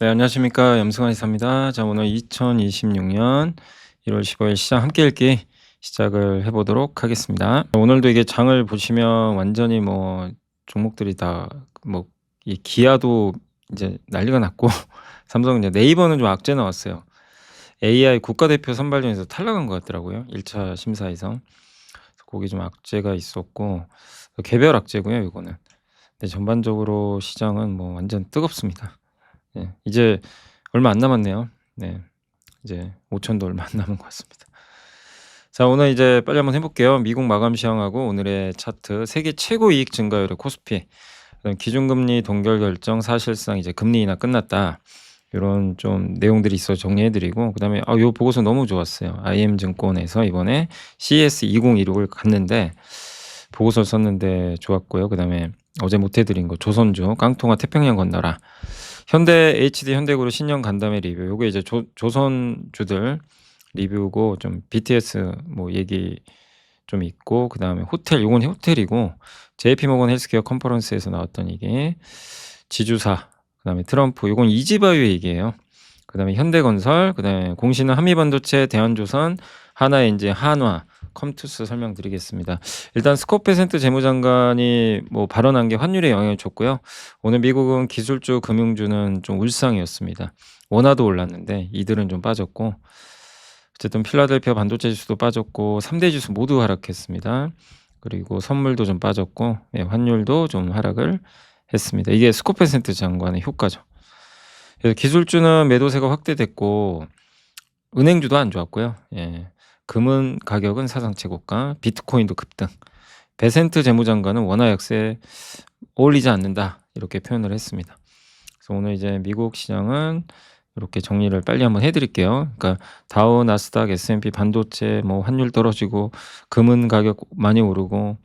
네, 안녕하십니까. 염승환 이사입니다. 자, 오늘 2026년 1월 15일 시장 함께 읽기 시작을 해 보도록 하겠습니다. 오늘도 이게 장을 보시면 완전히 뭐 종목들이 다 뭐 이 기아도 이제 난리가 났고 삼성 이제 네이버는 좀 악재 나왔어요. AI 국가대표 선발전에서 탈락한 것 같더라고요. 1차 심사에서. 거기 좀 악재가 있었고 개별 악재고요, 이거는. 근데 전반적으로 시장은 뭐 완전 뜨겁습니다. 예. 이제 얼마 안 남았네요. 네. 이제 5천도 얼마 안 남은 것 같습니다. 자, 오늘 이제 빨리 한번 해 볼게요. 미국 마감 시황하고 오늘의 차트, 세계 최고 이익 증가율의 코스피, 그다음 기준금리 동결 결정 사실상 이제 금리 인하 끝났다. 요런 좀 내용들이 있어서 정리해 드리고, 그다음에 요 보고서 너무 좋았어요. IM증권에서 이번에 CS2016을 갔는데 보고서를 썼는데 좋았고요. 그다음에 어제 못해 드린 거 조선주 깡통아 태평양 건너라. 현대 HD 현대그룹 신형 간담회 리뷰. 요게 이제 조선주들 리뷰고, 좀 BTS 뭐 얘기 좀 있고, 그다음에 호텔, 요건 호텔이고, JP모건 헬스케어 컨퍼런스에서 나왔던 얘기, 지주사, 그다음에 트럼프, 요건 이지바이오 얘기예요. 그다음에 현대건설, 그다음에 공시는 한미반도체, 대한조선, 하나엔진, 한화, 컴투스 설명드리겠습니다. 일단 스콧 베센트 재무장관이 뭐 발언한 게 환율에 영향을 줬고요. 오늘 미국은 기술주, 금융주는 좀 울상이었습니다. 원화도 올랐는데 이들은 좀 빠졌고, 어쨌든 필라델피아 반도체 지수도 빠졌고 3대 지수 모두 하락했습니다. 그리고 선물도 좀 빠졌고, 예, 환율도 좀 하락을 했습니다. 이게 스콧 베센트 장관의 효과죠. 그래서 기술주는 매도세가 확대됐고 은행주도 안 좋았고요. 예. 금은 가격은 사상 최고가, 비트코인도 급등. 베센트 재무장관은 원화 약세에 어울리지 않는다, 이렇게 표현을 했습니다. 그래서 오늘 이제 미국 시장은 이렇게 정리를 빨리 한번 해 드릴게요. 그러니까 다우, 나스닥, S&P, 반도체, 뭐 환율 떨어지고 금은 가격 많이 오르고,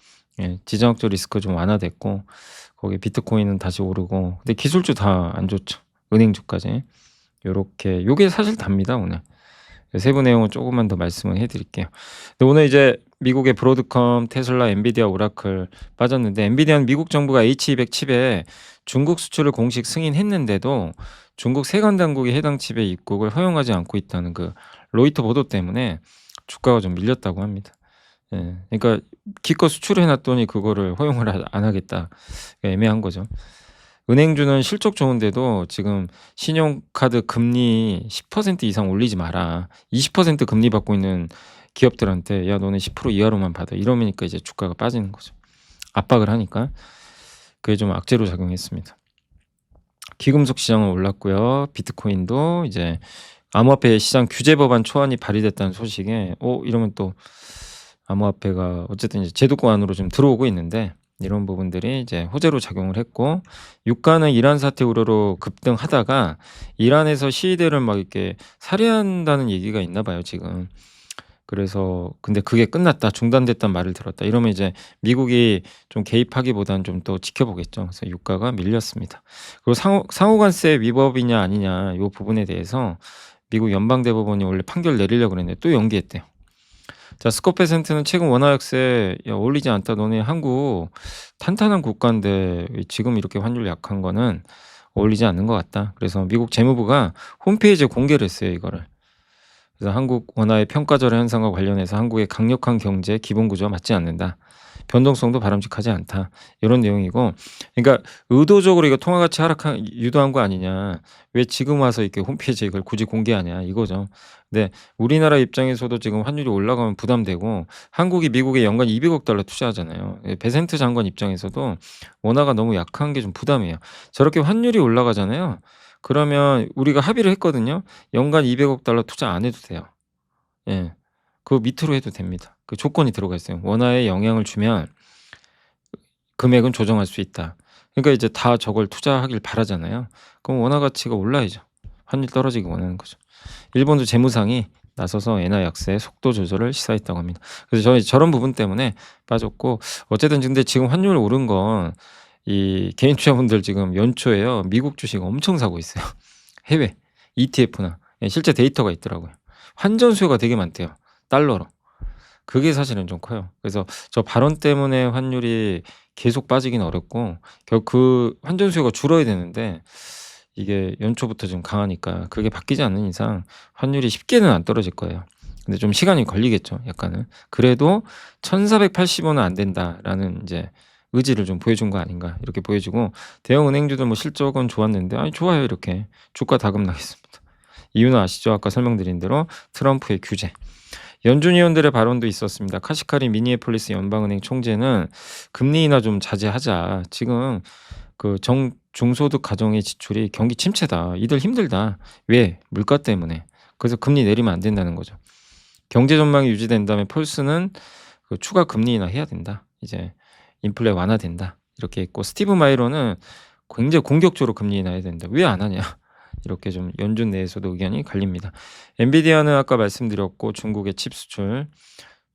예, 지정학적 리스크 좀 완화됐고, 거기 비트코인은 다시 오르고, 근데 기술주 다 안 좋죠. 은행주까지. 요렇게 요게 사실 답니다, 오늘. 세부 내용은 조금만 더 말씀을 해 드릴게요. 근데 오늘 이제 미국의 브로드컴, 테슬라, 엔비디아, 오라클 빠졌는데, 엔비디아는 미국 정부가 H200 칩에 중국 수출을 공식 승인했는데도 중국 세관 당국이 해당 칩의 입국을 허용하지 않고 있다는 그 로이터 보도 때문에 주가가 좀 밀렸다고 합니다. 예. 그러니까 기껏 수출을 해 놨더니 그거를 허용을 안 하겠다. 애매한 거죠. 은행주는 실적 좋은데도 지금 신용카드 금리 10% 이상 올리지 마라. 20% 금리 받고 있는 기업들한테 "야, 너네 10% 이하로만 받아." 이러니까 이제 주가가 빠지는 거죠. 압박을 하니까. 그게 좀 악재로 작용했습니다. 기금속 시장은 올랐고요. 비트코인도 이제 암호화폐 시장 규제 법안 초안이 발의됐다는 소식에 이러면 또 암호화폐가 어쨌든 이제 제도권 안으로 좀 들어오고 있는데, 이런 부분들이 이제 호재로 작용을 했고, 유가는 이란 사태 우려로 급등하다가 이란에서 시위대를 막 이렇게 살해한다는 얘기가 있나 봐요, 지금. 그래서 근데 그게 끝났다, 중단됐다는 말을 들었다. 이러면 이제 미국이 좀 개입하기보다는 좀 더 지켜보겠죠. 그래서 유가가 밀렸습니다. 그리고 상호관세 위법이냐 아니냐 요 부분에 대해서 미국 연방대법원이 원래 판결 내리려고 그랬는데 또 연기했대요. 자, 스코페센트는 최근 원화 약세에 "야, 어울리지 않다. 너네 한국 탄탄한 국가인데 왜 지금 이렇게 환율 약한 거는 어울리지 않는 것 같다." 그래서 미국 재무부가 홈페이지에 공개를 했어요, 이거를. 그래서 "한국 원화의 평가절하 현상과 관련해서 한국의 강력한 경제 기본 구조와 맞지 않는다. 변동성도 바람직하지 않다." 이런 내용이고, 그러니까 의도적으로 이거 통화 가치 하락한 유도한 거 아니냐. "왜 지금 와서 이렇게 홈페이지에 이걸 굳이 공개하냐." 이거죠. 근데 우리나라 입장에서도 지금 환율이 올라가면 부담되고, 한국이 미국에 연간 200억 달러 투자하잖아요. 예, 베센트 장관 입장에서도 원화가 너무 약한 게 좀 부담이에요. 저렇게 환율이 올라가잖아요. 그러면 우리가 합의를 했거든요. 연간 200억 달러 투자 안 해도 돼요. 예. 그 밑으로 해도 됩니다. 그 조건이 들어가 있어요. "원화에 영향을 주면 금액은 조정할 수 있다." 그러니까 이제 다 저걸 투자하길 바라잖아요. 그럼 원화 가치가 올라야죠. 환율 떨어지기 원하는 거죠. 일본도 재무상이 나서서 엔화 약세 속도 조절을 시사했다고 합니다. 그래서 저희 저런 부분 때문에 빠졌고, 어쨌든 근데 지금 환율 오른 건 이 개인 투자분들 지금 연초에요, 미국 주식 엄청 사고 있어요. 해외 ETF나. 예, 실제 데이터가 있더라고요. 환전 수요가 되게 많대요, 달러로. 그게 사실은 좀 커요. 그래서 저 발언 때문에 환율이 계속 빠지긴 어렵고, 결국 그 환전 수요가 줄어야 되는데 이게 연초부터 좀 강하니까 그게 바뀌지 않는 이상 환율이 쉽게는 안 떨어질 거예요. 근데 좀 시간이 걸리겠죠 약간은. 그래도 1,480원은 안 된다라는 인제 의지를 좀 보여준 거 아닌가 이렇게 보여지고 대형 은행주들 뭐 실적은 좋았는데 아니 좋아요 이렇게. 주가 다급락했습니다. 이유는 아시죠? 아까 설명드린 대로 트럼프의 규제. 연준 의원들의 발언도 있었습니다. 카시카리 미니애폴리스 연방은행 총재는 "금리 인하 좀 자제하자. 지금 그 중소득 가정의 지출이 경기 침체다. 이들 힘들다." 왜? 물가 때문에. 그래서 금리 내리면 안 된다는 거죠. 경제 전망이 유지된다면 펄스는 그 "추가 금리 인하해야 된다. 이제 인플레 완화된다." 이렇게 했고 스티브 마이러는 굉장히 공격적으로 "금리 인하해야 된다." "왜 안 하냐?" 이렇게 좀 연준 내에서도 의견이 갈립니다. 엔비디아는 아까 말씀드렸고 중국의 칩 수출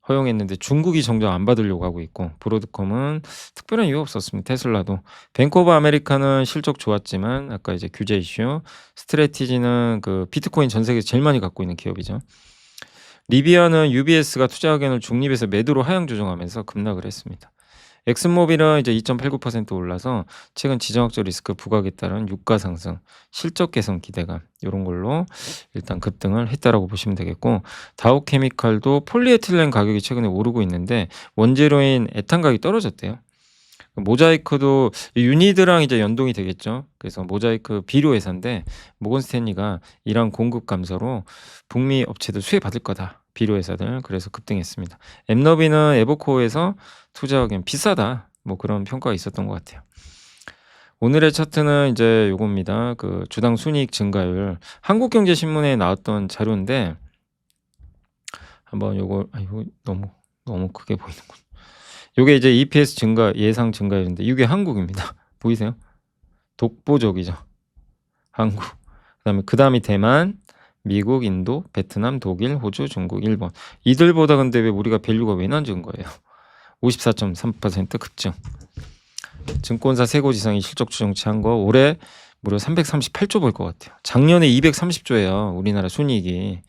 허용했는데 중국이 정작 안 받으려고 하고 있고 브로드컴은 특별한 이유 없었습니다. 테슬라도. 뱅크 오브 아메리카는 실적 좋았지만 아까 이제 규제 이슈, 스트래티지는 그 비트코인 전 세계에서 제일 많이 갖고 있는 기업이죠. 리비아는 UBS가 투자 의견을 중립에서 매도로 하향 조정하면서 급락을 했습니다. 엑슨모빌은 이제 2.89% 올라서 최근 지정학적 리스크 부각에 따른 유가 상승, 실적 개선 기대감 요런 걸로 일단 급등을 했다라고 보시면 되겠고 다우케미칼도 폴리에틸렌 가격이 최근에 오르고 있는데 원재료인 에탄 가격이 떨어졌대요. 모자이크도 유니드랑 이제 연동이 되겠죠. 그래서 모자이크 비료 회사인데 모건 스탠리가 이란 공급 감소로 북미 업체들 수혜받을 거다. 비료 회사들. 그래서 급등했습니다. 엠너비는 에버코어에서 투자하기엔 비싸다. 뭐 그런 평가가 있었던 것 같아요. 오늘의 차트는 이제 요겁니다. 그 주당 순이익 증가율. 한국경제신문에 나왔던 자료인데 한번 요거 이거 너무 크게 보이는군. 요게 이제 EPS 증가 예상 증가율인데 이게 한국입니다. 보이세요? 독보적이죠. 한국. 그다음이 대만, 미국, 인도, 베트남, 독일, 호주, 중국, 일본. 이들보다 근데 왜 우리가 밸류가 왜 낮은 거예요? 54.3% 급증. 증권사 3곳 이상이 실적 추정치 한 거 올해 무려 338조 벌 것 같아요. 작년에 230조예요. 우리나라 순이익이.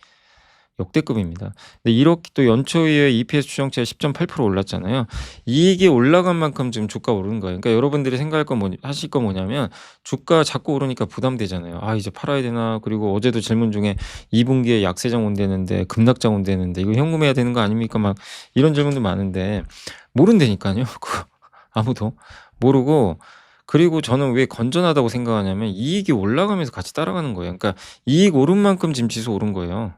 역대급입니다. 근데 이렇게 또 연초 이후에 EPS 추정치가 10.8% 올랐잖아요. 이익이 올라간 만큼 지금 주가 오른 거예요. 그러니까 여러분들이 생각할 건 하실 건 뭐냐면 주가 자꾸 오르니까 부담되잖아요. 아 이제 팔아야 되나? 그리고 어제도 질문 중에 2분기에 약세장 온다는데 급락장 온다는데 이거 현금해야 되는 거 아닙니까? 막 이런 질문도 많은데 모른다니까요. 그거 아무도 모르고 그리고 저는 왜 건전하다고 생각하냐면 이익이 올라가면서 같이 따라가는 거예요. 그러니까 이익 오른 만큼 지금 지수 오른 거예요.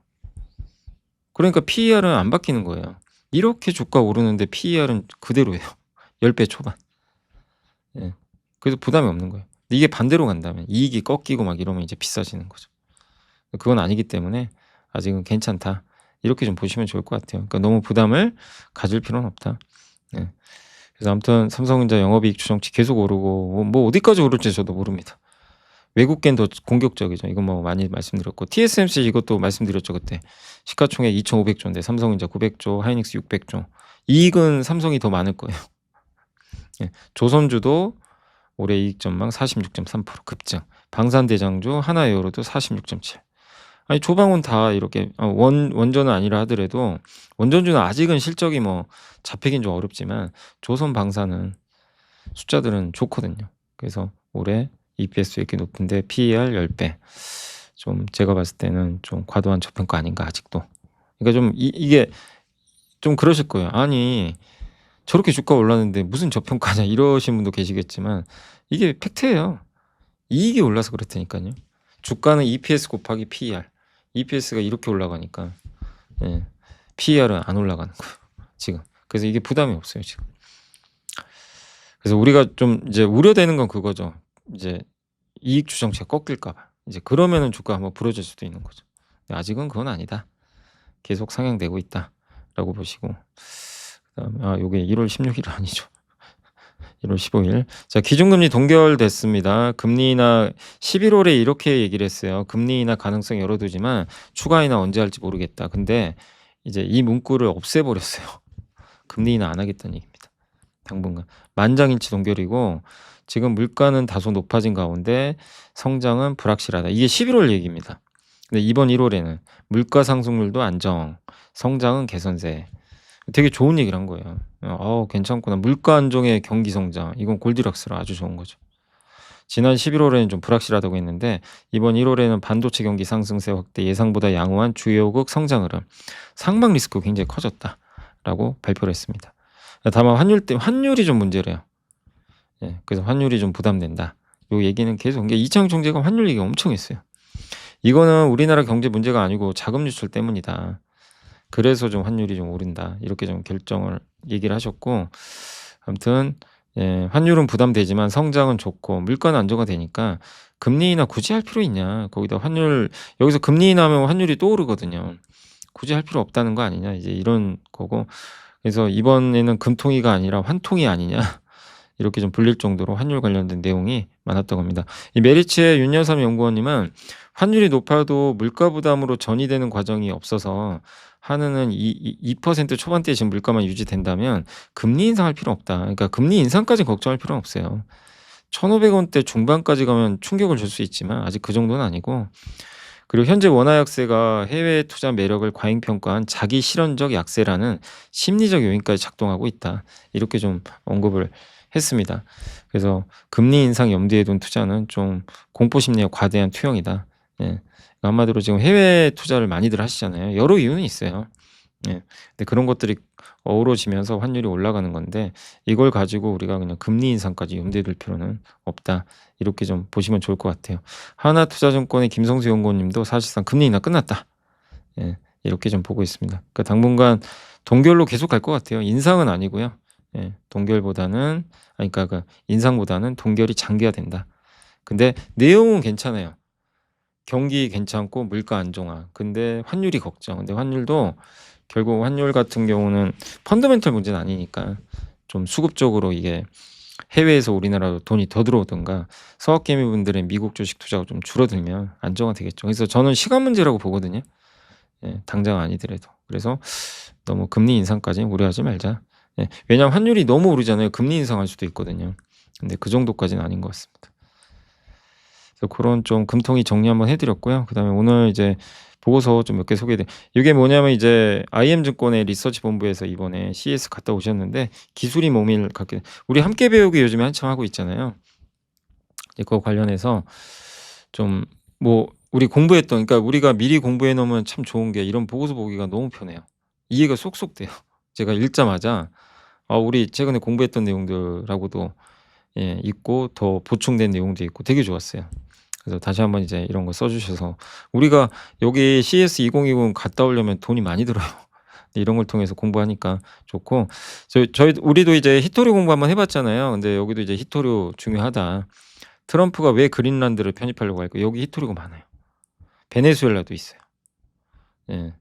그러니까 PER은 안 바뀌는 거예요. 이렇게 주가 오르는데 PER은 그대로예요. 10배 초반. 예. 그래서 부담이 없는 거예요. 근데 이게 반대로 간다면 이익이 꺾이고 막 이러면 이제 비싸지는 거죠. 그건 아니기 때문에 아직은 괜찮다. 이렇게 좀 보시면 좋을 것 같아요. 그러니까 너무 부담을 가질 필요는 없다. 예. 그래서 아무튼 삼성전자 영업이익 추정치 계속 오르고 뭐 어디까지 오를지 저도 모릅니다. 외국계는 더 공격적이죠. 이건 뭐 많이 말씀드렸고 TSMC 이것도 말씀드렸죠 그때. 시가총액 2,500조인데 삼성전자 900조, 하이닉스 600조. 이익은 삼성이 더 많을 거예요. 예. 조선주도 올해 이익 전망 46.3% 급증. 방산대장주 하나에어로도 46.7. 아니 조방은 다 이렇게 원전은 아니라 하더라도 원전주는 아직은 실적이 뭐 잡히긴 좀 어렵지만 조선방산은 숫자들은 좋거든요. 그래서 올해 EPS 이렇게 높은데 PER 10배. 좀 제가 봤을 때는 좀 과도한 저평가 아닌가 아직도. 그러니까 좀 이게 좀 그러실 거예요. 아니 저렇게 주가 올랐는데 무슨 저평가냐 이러신 분도 계시겠지만 이게 팩트예요. 이익이 올라서 그렇다니까요. 주가는 EPS 곱하기 PER. EPS가 이렇게 올라가니까 예. PER은 안 올라가는 거예요. 지금. 그래서 이게 부담이 없어요 지금. 그래서 우리가 좀 이제 우려되는 건 그거죠. 이제 이익 추정치가 꺾일까 봐. 이제 그러면은 주가가 한번 부러질 수도 있는 거죠. 근데 아직은 그건 아니다. 계속 상향되고 있다라고 보시고 그다음에 요게 1월 16일 아니죠. 1월 15일. 자, 기준금리 동결됐습니다. 금리 인하 11월에 이렇게 얘기를 했어요. 금리 인하 가능성 열어두지만 추가 인하 언제 할지 모르겠다. 근데 이제 이 문구를 없애버렸어요. 금리 인하 안 하겠다는 얘기입니다. 당분간. 만장일치 동결이고 지금 물가는 다소 높아진 가운데 성장은 불확실하다. 이게 11월 얘기입니다. 근데 이번 1월에는 물가 상승률도 안정, 성장은 개선세. 되게 좋은 얘기를 한 거예요. 괜찮구나. 물가 안정의 경기 성장. 이건 골디락스라 아주 좋은 거죠. 지난 11월에는 좀 불확실하다고 했는데 이번 1월에는 반도체 경기 상승세 확대 예상보다 양호한 주요국 성장 흐름, 상방 리스크 굉장히 커졌다라고 발표를 했습니다. 다만 환율이 좀 문제래요. 예, 그래서 환율이 좀 부담된다. 요 얘기는 계속 이창용 총재가 환율 얘기 엄청 했어요. 이거는 우리나라 경제 문제가 아니고 자금 유출 때문이다. 그래서 좀 환율이 좀 오른다. 이렇게 좀 결정을 얘기를 하셨고, 아무튼 예, 환율은 부담되지만 성장은 좋고 물가는 안정화 되니까 금리 인하 굳이 할 필요 있냐. 거기다 환율 여기서 금리 인하하면 환율이 또 오르거든요. 굳이 할 필요 없다는 거 아니냐. 이제 이런 거고. 그래서 이번에는 금통위가 아니라 환통위 아니냐. 이렇게 좀 불릴 정도로 환율 관련된 내용이 많았다고 합니다. 이 메리츠의 윤여삼 연구원님은 환율이 높아도 물가 부담으로 전이되는 과정이 없어서 한은은 2% 초반대 지금 물가만 유지된다면 금리 인상할 필요 없다. 그러니까 금리 인상까지 걱정할 필요는 없어요. 1,500원대 중반까지 가면 충격을 줄 수 있지만 아직 그 정도는 아니고, 그리고 현재 원화 약세가 해외 투자 매력을 과잉평가한 자기 실현적 약세라는 심리적 요인까지 작동하고 있다. 이렇게 좀 언급을 했습니다. 그래서 금리 인상 염두에 둔 투자는 좀 공포 심리가 과대한 투영이다. 예. 한마디로 지금 해외 투자를 많이들 하시잖아요. 여러 이유는 있어요. 예. 근데 그런 것들이 어우러지면서 환율이 올라가는 건데 이걸 가지고 우리가 그냥 금리 인상까지 염두에 둘 필요는 없다. 이렇게 좀 보시면 좋을 것 같아요. 하나투자증권의 김성수 연구원님도 사실상 금리 인하 끝났다. 예. 이렇게 좀 보고 있습니다. 그러니까 당분간 동결로 계속 갈 것 같아요. 인상은 아니고요. 예. 동결보다는 그러니까 그 인상보다는 동결이 장기화된다. 근데 내용은 괜찮아요. 경기 괜찮고 물가 안정화. 근데 환율이 걱정. 근데 환율도 결국 환율 같은 경우는 펀더멘털 문제는 아니니까 좀 수급적으로 이게 해외에서 우리나라로 돈이 더 들어오든가 서학개미분들의 미국 주식 투자가 좀 줄어들면 안정화되겠죠. 그래서 저는 시간 문제라고 보거든요. 예, 당장 아니더라도. 그래서 너무 금리 인상까지는 우려하지 말자. 예, 왜냐하면 환율이 너무 오르잖아요. 금리 인상할 수도 있거든요. 근데 그 정도까지는 아닌 것 같습니다. 그래서 그런 좀 금통위 정리 한번 해드렸고요. 그다음에 오늘 이제 보고서 좀 몇 개 소개해. 이게 뭐냐면 이제 IM증권의 리서치 본부에서 이번에 CES 갔다 오셨는데 기술이 모밀 갖게 우리 함께 배우기 요즘에 한참 하고 있잖아요. 이제 그거 관련해서 좀 뭐 우리 공부했던 그러니까 우리가 미리 공부해 놓으면 참 좋은 게 이런 보고서 보기가 너무 편해요. 이해가 쏙쏙 돼요. 제가 읽자마자 우리 최근에 공부했던 내용들하고도 예, 있고 더 보충된 내용도 있고 되게 좋았어요. 그래서 다시 한번 이제 이런 거 써 주셔서 우리가 여기 CS 2020 갔다 오려면 돈이 많이 들어요. 이런 걸 통해서 공부하니까 좋고 저희 우리도 이제 히토류 공부 한번 해 봤잖아요. 근데 여기도 이제 히토류 중요하다. 트럼프가 왜 그린란드를 편입하려고 할까? 여기 히토류가 많아요. 베네수엘라도 있어요. 예.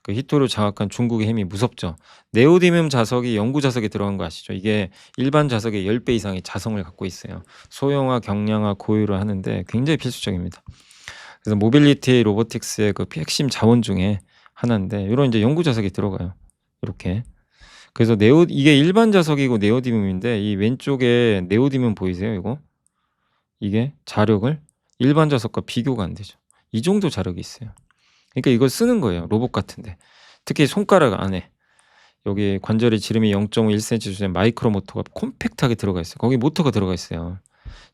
그 히토류 장악한 중국의 힘이 무섭죠. 네오디뮴 자석이 영구 자석에 들어간 거 아시죠? 이게 일반 자석의 10배 이상의 자성을 갖고 있어요. 소형화, 경량화, 고유를 하는데 굉장히 필수적입니다. 그래서 모빌리티 로보틱스의 그 핵심 자원 중에 하나인데 이런 이제 영구 자석이 들어가요. 이렇게. 그래서 이게 일반 자석이고 네오디뮴인데 이 왼쪽에 네오디뮴 보이세요? 이거? 이게 자력을 일반 자석과 비교가 안 되죠. 이 정도 자력이 있어요. 그러니까 이걸 쓰는 거예요. 로봇 같은데. 특히 손가락 안에 여기 관절의 지름이 0.1cm 수준의 마이크로 모터가 콤팩트하게 들어가 있어요. 거기 모터가 들어가 있어요.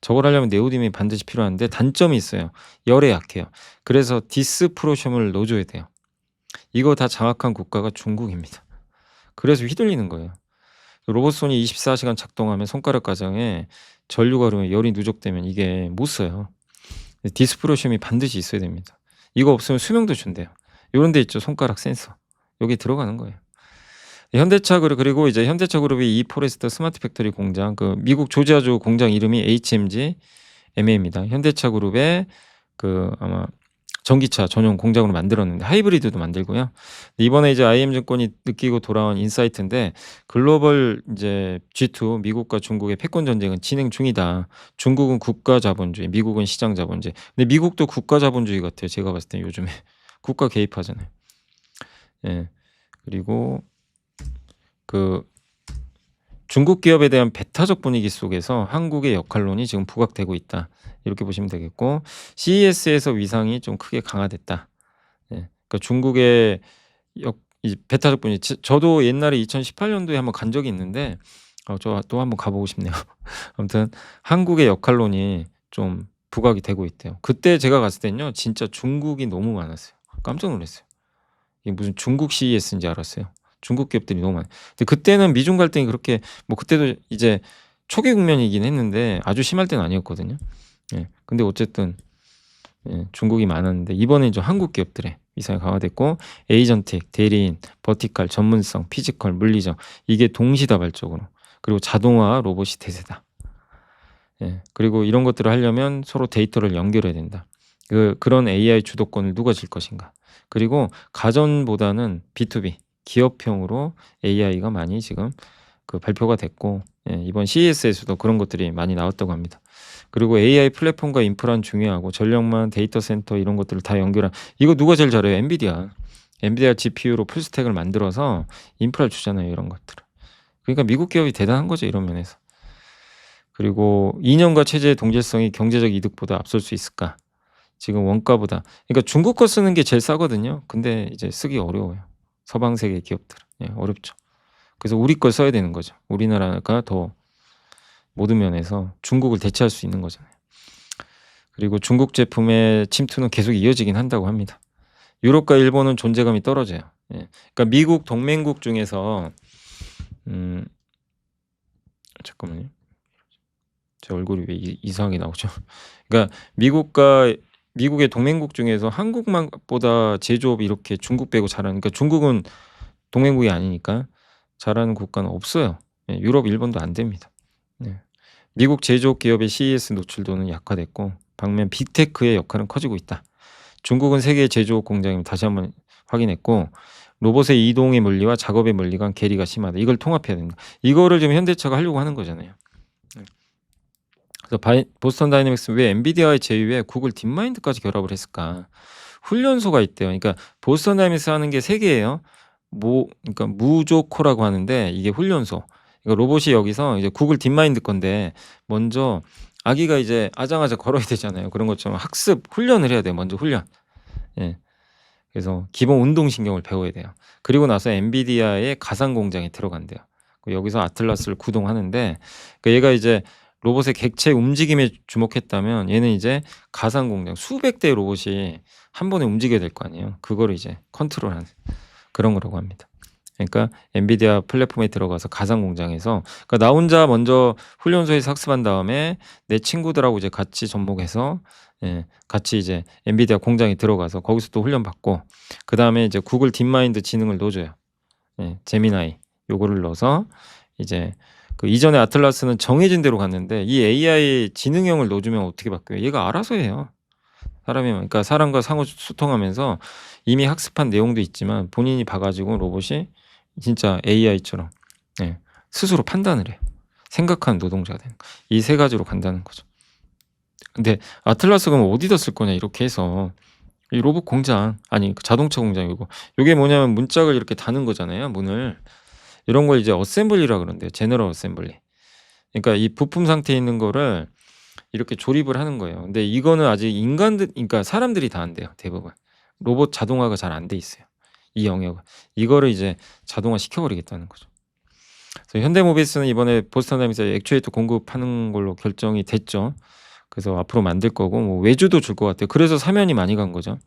저걸 하려면 네오디뮴이 반드시 필요한데 단점이 있어요. 열에 약해요. 그래서 디스프로슘을 넣어줘야 돼요. 이거 다 장악한 국가가 중국입니다. 그래서 휘둘리는 거예요. 로봇손이 24시간 작동하면 손가락 가장에 전류가 흐르면 열이 누적되면 이게 못 써요. 디스프로슘이 반드시 있어야 됩니다. 이거 없으면 수명도 준대요. 요런 데 있죠. 손가락 센서. 여기 들어가는 거예요. 현대차 그리고 이제 현대차 그룹이 이포레스트 스마트 팩토리 공장 그 미국 조지아주 공장 이름이 HMG MA입니다. 현대차 그룹의 그 아마 전기차 전용 공장으로 만들었는데 하이브리드도 만들고요. 이번에 이제 IM증권이 느끼고 돌아온 인사이트인데 글로벌 이제 G2 미국과 중국의 패권 전쟁은 진행 중이다. 중국은 국가 자본주의, 미국은 시장 자본주의. 근데 미국도 국가 자본주의 같아요. 제가 봤을 때 요즘에 국가 개입하잖아요. 예. 그리고 그 중국 기업에 대한 배타적 분위기 속에서 한국의 역할론이 지금 부각되고 있다. 이렇게 보시면 되겠고 CES에서 위상이 좀 크게 강화됐다. 예. 그러니까 중국의 이 배타적 분위기 저도 옛날에 2018년도에 한번 간 적이 있는데 저 또 한번 가 보고 싶네요. 아무튼 한국의 역할론이 좀 부각이 되고 있대요. 그때 제가 갔을 땐요 진짜 중국이 너무 많았어요. 깜짝 놀랐어요. 이게 무슨 중국 CES인지 알았어요. 중국 기업들이 너무 많아요. 근데 그때는 미중 갈등이 그렇게 뭐 그때도 이제 초기 국면이긴 했는데 아주 심할 때는 아니었거든요. 예. 근데 어쨌든 중국이 많았는데 이번엔 좀 한국 기업들의 위상이 강화됐고 에이전틱, 대리인, 버티컬, 전문성, 피지컬, 물리적 이게 동시다발적으로 그리고 자동화, 로봇이 대세다. 예. 그리고 이런 것들을 하려면 서로 데이터를 연결해야 된다. 그런 AI 주도권을 누가 질 것인가. 그리고 가전보다는 B2B, 기업형으로 AI가 많이 지금 발표가 됐고 이번 CES에서도 그런 것들이 많이 나왔다고 합니다. 그리고 AI 플랫폼과 인프라는 중요하고 전력망, 데이터 센터 이런 것들을 다 연결한 이거 누가 제일 잘해요? 엔비디아. 엔비디아 GPU로 풀스택을 만들어서 인프라를 주잖아요, 이런 것들을. 그러니까 미국 기업이 대단한 거죠, 이런 면에서. 그리고 이념과 체제의 동질성이 경제적 이득보다 앞설 수 있을까? 지금 원가보다. 그러니까 중국 거 쓰는 게 제일 싸거든요. 근데 이제 쓰기 어려워요. 서방 세계 기업들은. 예, 어렵죠. 그래서 우리 걸 써야 되는 거죠. 우리나라가 더 모든 면에서 중국을 대체할 수 있는 거잖아요. 그리고 중국 제품의 침투는 계속 이어지긴 한다고 합니다. 유럽과 일본은 존재감이 떨어져요. 예. 그러니까 미국 동맹국 중에서 잠깐만요. 제 얼굴이 왜 이상하게 나오죠? 그러니까 미국의 동맹국 중에서 한국보다 제조업이 이렇게 중국 빼고 잘하는 그러니까 중국은 동맹국이 아니니까 잘하는 국가는 없어요. 예, 유럽, 일본도 안 됩니다. 네. 미국 제조업 기업의 CES 노출도는 약화됐고 반면 빅테크의 역할은 커지고 있다. 중국은 세계 제조업 공장임 다시 한번 확인했고 로봇의 이동의 물리와 작업의 물리 간 괴리가 심하다. 이걸 통합해야 된다. 이거를 지금 현대차가 하려고 하는 거잖아요. 그래서 보스턴 다이내믹스는 왜 엔비디아의 제휴에 구글 딥마인드까지 결합을 했을까? 훈련소가 있대요. 그러니까 보스턴 다이내믹스 하는 게 세 개예요. 그러니까 무조코라고 하는데 이게 훈련소. 그러니까 로봇이 여기서 이제 구글 딥마인드 건데 먼저 아기가 이제 아장아장 걸어야 되잖아요. 그런 것처럼 학습 훈련을 해야 돼요. 먼저 훈련. 예. 그래서 기본 운동신경을 배워야 돼요. 그리고 나서 엔비디아의 가상 공장에 들어간대요. 여기서 아틀라스를 구동하는데 얘가 이제 로봇의 객체 움직임에 주목했다면 얘는 이제 가상 공장 수백 대의 로봇이 한 번에 움직여야 될 거 아니에요. 그거를 이제 컨트롤하는 그런 거라고 합니다. 그러니까 엔비디아 플랫폼에 들어가서 가상 공장에서 그러니까 나 혼자 먼저 훈련소에서 학습한 다음에 내 친구들하고 이제 같이 접목해서 같이 이제 엔비디아 공장에 들어가서 거기서 또 훈련 받고 그다음에 이제 구글 딥마인드 지능을 넣어줘요. 제미나이 요거를 넣어서 이제 이전에 아틀라스는 정해진 대로 갔는데 이 AI 지능형을 넣어주면 어떻게 바뀌어요? 얘가 알아서 해요. 그러니까 사람과 상호 소통하면서 이미 학습한 내용도 있지만 본인이 봐가지고 로봇이 진짜 AI처럼 스스로 판단을 해요. 생각하는 노동자가 되는 거. 이 세 가지로 간다는 거죠. 근데 아틀라스 그럼 어디다 쓸 거냐 이렇게 해서 이 로봇 공장 아니 자동차 공장이고 이게 뭐냐면 문짝을 이렇게 다는 거잖아요. 문을 이런 걸 이제 어셈블리라 그러는데요. 제너럴 어셈블리. 그러니까 이 부품 상태에 있는 거를 이렇게 조립을 하는 거예요. 근데 이거는 아직 그러니까 사람들이 다 한대요. 대부분. 로봇 자동화가 잘 안 돼 있어요. 이 영역을. 이거를 이제 자동화 시켜버리겠다는 거죠. 그래서 현대모비스는 이번에 보스턴 다이내믹스에 액추에이터 공급하는 걸로 결정이 됐죠. 그래서 앞으로 만들 거고 뭐 외주도 줄 것 같아요. 그래서 사면이 많이 간 거죠.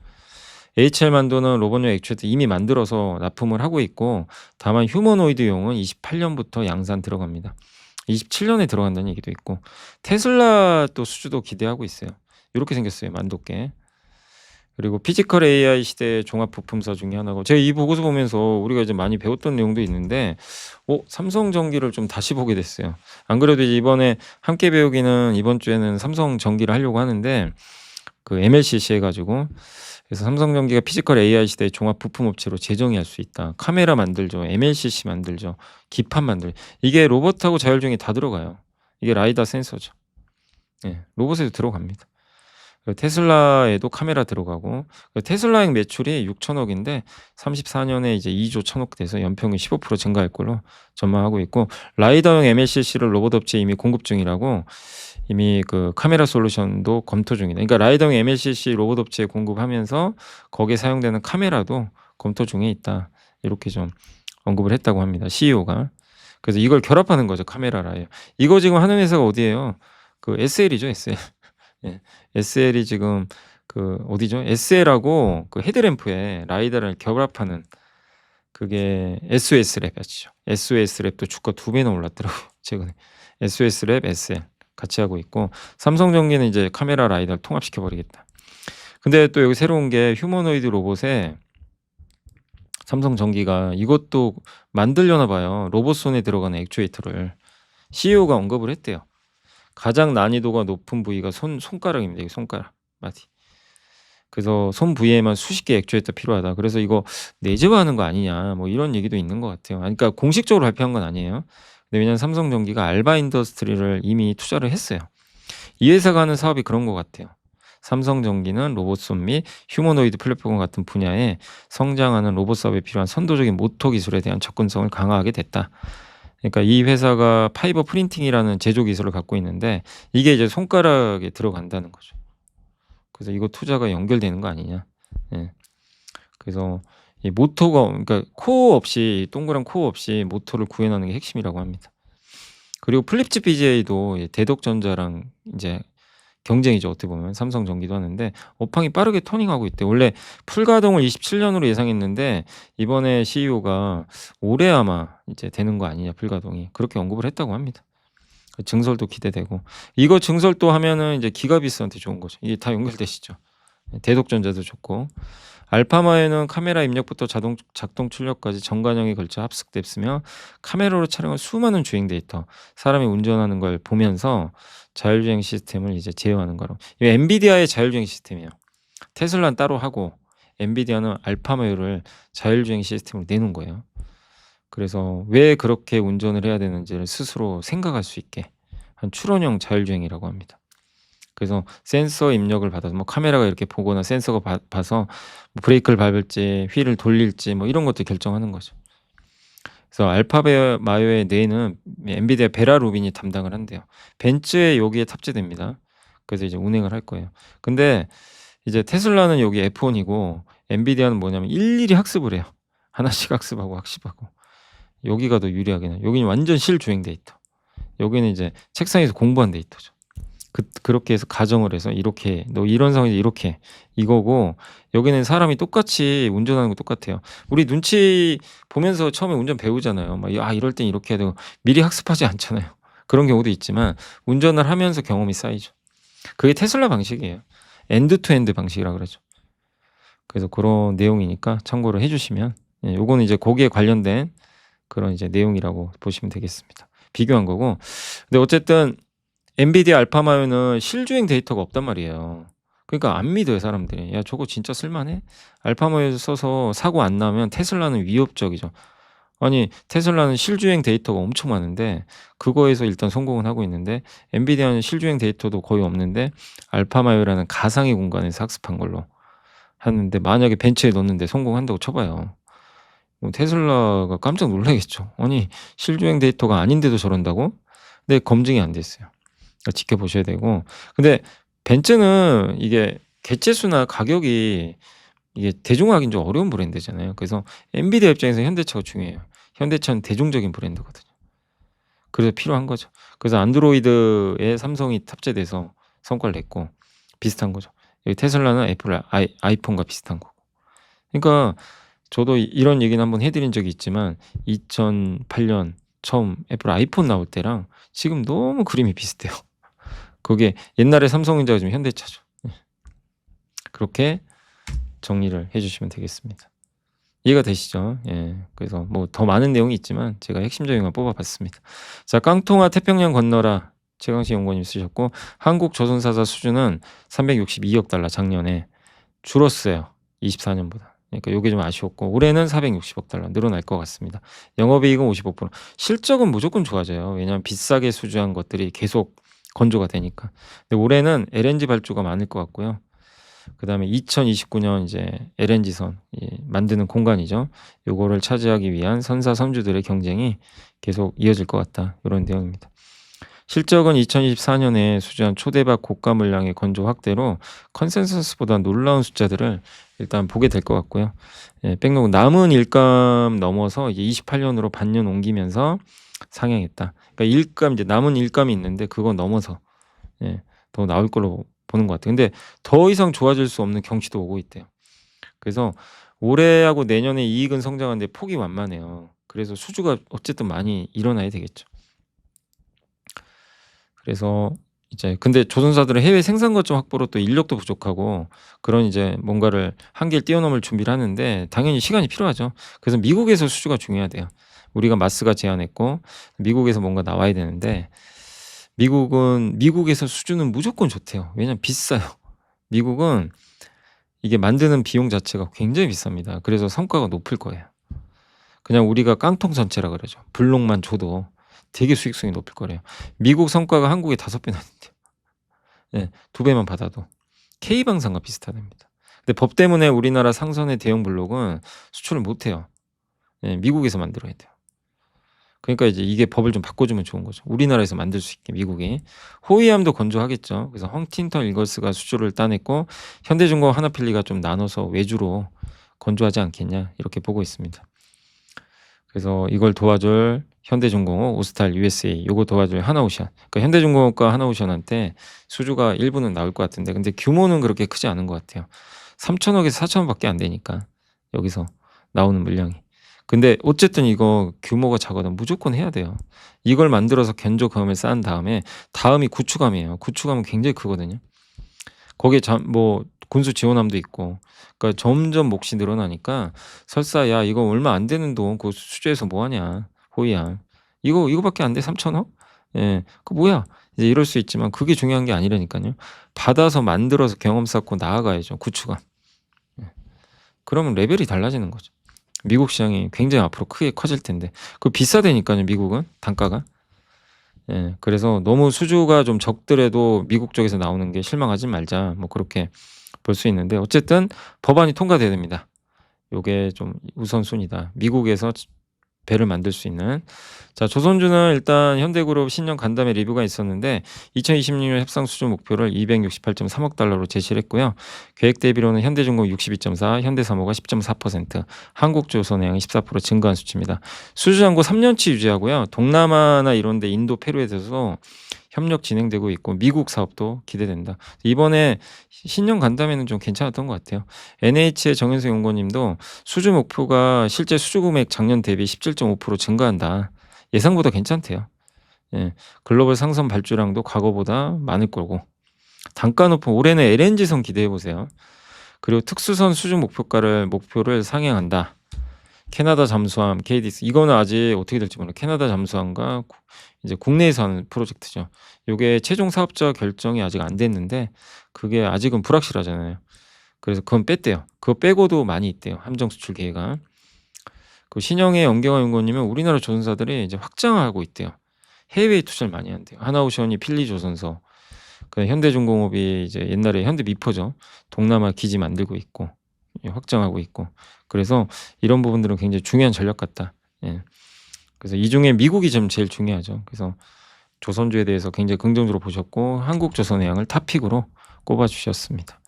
HL 만도는 로봇용 액추에이터 이미 만들어서 납품을 하고 있고 다만 휴머노이드용은 28년부터 양산 들어갑니다. 27년에 들어간다는 얘기도 있고 테슬라 또 수주도 기대하고 있어요. 이렇게 생겼어요. 만도께. 그리고 피지컬 AI 시대의 종합 부품사 중에 하나고 제가 이 보고서 보면서 우리가 이제 많이 배웠던 내용도 있는데 삼성전기를 좀 다시 보게 됐어요. 안 그래도 이번에 함께 배우기는 이번 주에는 삼성전기를 하려고 하는데 MLCC 해가지고 그래서 삼성전기가 피지컬 AI 시대의 종합 부품 업체로 재정의할 수 있다. 카메라 만들죠. MLCC 만들죠. 기판 만들죠. 이게 로봇하고 자율주행이 다 들어가요. 이게 라이다 센서죠. 로봇에도 들어갑니다. 테슬라에도 카메라 들어가고 테슬라의 매출이 6천억인데 34년에 이제 2조 1천억 돼서 연평균 15% 증가할 걸로 전망하고 있고 라이더용 MLCC를 로봇 업체에 이미 공급 중이라고 이미 카메라 솔루션도 검토 중이다. 그러니까 라이더용 MLCC 로봇 업체에 공급하면서 거기에 사용되는 카메라도 검토 중에 있다. 이렇게 좀 언급을 했다고 합니다. CEO가. 그래서 이걸 결합하는 거죠, 카메라랑. 이거 지금 하는 회사가 어디예요? 그 SL이죠, SL. 예. SL이 지금 그 어디죠? SL하고 그 헤드램프에 라이다를 결합하는 그게 SOS랩이었죠. SOS랩도 주가 2배나 올랐더라고요, 최근에. SOS랩, SL 같이 하고 있고, 삼성전기는 이제 카메라 라이다를 통합시켜 버리겠다. 근데 또 여기 새로운 게 휴머노이드 로봇에 삼성전기가 이것도 만들려나 봐요. 로봇 손에 들어가는 액추에이터를. CEO가 언급을 했대요. 가장 난이도가 높은 부위가 손가락입니다. 이 손가락 마디. 그래서 손 부위에만 수십 개 액추에이터 필요하다. 그래서 이거 내재화하는 거 아니냐, 뭐 이런 얘기도 있는 것 같아요. 그러니까 공식적으로 발표한 건 아니에요. 근데 왜냐면 삼성전기가 알바 인더스트리를 이미 투자를 했어요. 이 회사가 하는 사업이 그런 것 같아요. 삼성전기는 로봇손 및 휴머노이드 플랫폼 같은 분야에 성장하는 로봇 사업에 필요한 선도적인 모터 기술에 대한 접근성을 강화하게 됐다. 그러니까 이 회사가 파이버 프린팅이라는 제조 기술을 갖고 있는데 이게 이제 손가락에 들어간다는 거죠. 그래서 이거 투자가 연결되는 거 아니냐. 예. 그래서 이 모터가, 그러니까 코어 없이, 동그란 코어 없이 모터를 구현하는 게 핵심이라고 합니다. 그리고 플립칩 BGA도 대덕전자랑 이제 경쟁이죠, 어떻게 보면. 삼성전기도 하는데 업황이 빠르게 터닝하고 있대. 원래 풀가동을 27년으로 예상했는데 이번에 CEO가 올해 아마 이제 되는 거 아니냐, 풀가동이. 그렇게 언급을 했다고 합니다. 증설도 기대되고. 이거 증설도 하면은 이제 기가비스한테 좋은 거죠. 이게 다 연결되시죠. 대덕전자도 좋고. 알파마에는 카메라 입력부터 작동 출력까지 전관형에 걸쳐 합숙됐으며 카메라로 촬영한 수많은 주행 데이터, 사람이 운전하는 걸 보면서 자율주행 시스템을 이제 제어하는 거로. 이 엔비디아의 자율주행 시스템이에요. 테슬라는 따로 하고 엔비디아는 알파마요를 자율주행 시스템으로 내놓은 거예요. 그래서 왜 그렇게 운전을 해야 되는지를 스스로 생각할 수 있게 한 추론형 자율주행이라고 합니다. 그래서 센서 입력을 받아서 뭐 카메라가 이렇게 보거나 센서가 봐서 뭐 브레이크를 밟을지 휠을 돌릴지 뭐 이런 것들 결정하는 거죠. 그래서 알파마요의 뇌는 엔비디아 베라 루빈이 담당을 한대요. 벤츠에 여기에 탑재됩니다. 그래서 이제 운행을 할 거예요. 근데 이제 테슬라는 여기 F1이고 엔비디아는 뭐냐면 일일이 학습을 해요. 하나씩 학습하고 학습하고. 여기가 더 유리하게는. 여기는 완전 실주행 데이터. 여기는 이제 책상에서 공부한 데이터죠. 그렇게 해서 가정을 해서 이렇게, 너 이런 상황에서 이렇게 이거고, 여기는 사람이 똑같이 운전하는 거 똑같아요. 우리 눈치 보면서 처음에 운전 배우잖아요. 막 이럴 땐 이렇게 해야 되고 미리 학습하지 않잖아요. 그런 경우도 있지만 운전을 하면서 경험이 쌓이죠. 그게 테슬라 방식이에요. 엔드 투 엔드 방식이라 그러죠. 그래서 그런 내용이니까 참고를 해주시면, 요거는 이제 거기에 관련된 그런 이제 내용이라고 보시면 되겠습니다. 비교한 거고. 근데 어쨌든 엔비디아 알파마요는 실주행 데이터가 없단 말이에요. 그러니까 안 믿어요, 사람들이. 야, 저거 진짜 쓸만해? 알파마요 써서 사고 안 나면 테슬라는 위협적이죠. 아니, 테슬라는 실주행 데이터가 엄청 많은데 그거에서 일단 성공은 하고 있는데, 엔비디아는 실주행 데이터도 거의 없는데 알파마요라는 가상의 공간에서 학습한 걸로 하는데, 만약에 벤츠에 넣는데 성공한다고 쳐봐요. 테슬라가 깜짝 놀라겠죠. 아니, 실주행 데이터가 아닌데도 저런다고? 근데 검증이 안 됐어요. 지켜보셔야 되고. 근데 벤츠는 이게 개체수나 가격이 이게 대중화하기는 좀 어려운 브랜드잖아요. 그래서 엔비디아 입장에서 현대차가 중요해요. 현대차는 대중적인 브랜드거든요. 그래서 필요한 거죠. 그래서 안드로이드에 삼성이 탑재돼서 성과를 냈고 비슷한 거죠. 여기 테슬라는 애플 아이폰과 비슷한 거고. 그러니까 저도 이런 얘기는 한번 해드린 적이 있지만 2008년 처음 애플 아이폰 나올 때랑 지금 너무 그림이 비슷해요. 그게 옛날에 삼성전자가 지금 현대차죠. 그렇게 정리를 해주시면 되겠습니다. 이해가 되시죠? 예. 그래서 뭐 더 많은 내용이 있지만 제가 핵심적인 걸 뽑아봤습니다. 자, 깡통아 태평양 건너라 최강식 연구원님 쓰셨고, 한국 조선사자 수주는 362억 달러 작년에 줄었어요. 24년보다. 그러니까 이게 좀 아쉬웠고, 올해는 460억 달러 늘어날 것 같습니다. 영업이익은 55%. 실적은 무조건 좋아져요. 왜냐하면 비싸게 수주한 것들이 계속 건조가 되니까. 근데 올해는 LNG 발주가 많을 것 같고요. 그 다음에 2029년 이제 LNG선 만드는 공간이죠. 요거를 차지하기 위한 선사 선주들의 경쟁이 계속 이어질 것 같다. 이런 내용입니다. 실적은 2024년에 수주한 초대박 고가 물량의 건조 확대로 컨센서스보다 놀라운 숫자들을 일단 보게 될 것 같고요. 백록은 남은 일감 넘어서 이제 28년으로 반년 옮기면서 상향했다. 그러니까 일감 이제 남은 일감이 있는데 그거 넘어서 예 더 나올 걸로 보는 것 같아요. 근데 더 이상 좋아질 수 없는 경치도 오고 있대요. 그래서 올해하고 내년에 이익은 성장하는데 폭이 완만해요. 그래서 수주가 어쨌든 많이 일어나야 되겠죠. 그래서 이제 근데 조선사들은 해외 생산 거점 확보로 또 인력도 부족하고 그런 이제 뭔가를 한계를 뛰어넘을 준비를 하는데 당연히 시간이 필요하죠. 그래서 미국에서 수주가 중요하대요. 우리가 마스가 제안했고 미국에서 뭔가 나와야 되는데 미국에서 수주는 무조건 좋대요. 왜냐면 비싸요. 미국은 이게 만드는 비용 자체가 굉장히 비쌉니다. 그래서 성과가 높을 거예요. 그냥 우리가 깡통 전체라 그러죠. 블록만 줘도 되게 수익성이 높을 거래요. 미국 성과가 한국의 5배나 된대요. 예. 2배만 받아도. K방산과 비슷하답니다. 근데 법 때문에 우리나라 상선의 대형 블록은 수출을 못 해요. 예. 미국에서 만들어야 돼요. 그러니까 이제 이게 법을 좀 바꿔주면 좋은 거죠. 우리나라에서 만들 수 있게 미국이. 호위함도 건조하겠죠. 그래서 헝팅턴 일거스가 수주를 따냈고 현대중공업 하나필리가 좀 나눠서 외주로 건조하지 않겠냐 이렇게 보고 있습니다. 그래서 이걸 도와줄 현대중공업, 오스탈, USA 요거 도와줄 하나오션. 그러니까 현대중공업과 하나오션한테 수주가 일부는 나올 것 같은데 근데 규모는 그렇게 크지 않은 것 같아요. 3,000억에서 4,000억밖에 안 되니까 여기서 나오는 물량이. 근데 어쨌든 이거 규모가 작아도 무조건 해야 돼요. 이걸 만들어서 견조감을 쌓은 다음에 다음이 구축함이에요. 구축함은 굉장히 크거든요. 거기에 뭐 군수 지원함도 있고 그러니까 점점 몫이 늘어나니까 설사 "야 이거 얼마 안 되는 돈 그거 수주해서 뭐 하냐 호위함. 이거밖에 안 돼 3,000억? 예. 그 뭐야?" 이제 이럴 수 있지만 그게 중요한 게 아니라니깐요. 받아서 만들어서 경험 쌓고 나아가야죠 구축함. 예. 그러면 레벨이 달라지는 거죠. 미국 시장이 굉장히 앞으로 크게 커질 텐데 그 비싸다니깐요 미국은 단가가. 예. 그래서 너무 수주가 좀 적더라도 미국 쪽에서 나오는 게 실망하지 말자 뭐 그렇게 볼 수 있는데 어쨌든 법안이 통과돼야 됩니다. 요게 좀 우선순위다. 미국에서 배를 만들 수 있는. 자 조선주는 일단 현대그룹 신년 간담회 리뷰가 있었는데 2026년 협상 수주 목표를 268.3억 달러로 제시를 했고요. 계획 대비로는 현대중공업 62.4, 현대사모가 10.4%, 한국조선해양이 14% 증가한 수치입니다. 수주 잔고 3년치 유지하고요. 동남아나 이런 데 인도, 페루에 대해서 협력 진행되고 있고 미국 사업도 기대된다. 이번에 신년 간담회는 좀 괜찮았던 것 같아요. NH의 정현석 연구원님도 수주 목표가 실제 수주 금액 작년 대비 17.5% 증가한다. 예상보다 괜찮대요. 예. 글로벌 상선 발주량도 과거보다 많을 거고. 단가 높은 올해는 LNG선 기대해 보세요. 그리고 특수선 수주 목표를 상향한다. 캐나다 잠수함, KDS 이거는 아직 어떻게 될지 몰라요. 캐나다 잠수함과 이제 국내에서 하는 프로젝트죠. 요게 최종 사업자 결정이 아직 안 됐는데 그게 아직은 불확실하잖아요. 그래서 그건 뺐대요. 그거 빼고도 많이 있대요. 함정 수출 계획안. 그 신영의 연경화 연구원님은 우리나라 조선사들이 이제 확장하고 있대요. 해외에 투자를 많이 한대요. 하나오션이 필리조선소, 그 현대중공업이 이제 옛날에 현대미포죠. 동남아 기지 만들고 있고 확장하고 있고. 그래서 이런 부분들은 굉장히 중요한 전략 같다. 예. 그래서 이 중에 미국이 좀 제일 중요하죠. 그래서 조선주에 대해서 굉장히 긍정적으로 보셨고 한국조선해양을 탑픽으로 꼽아주셨습니다.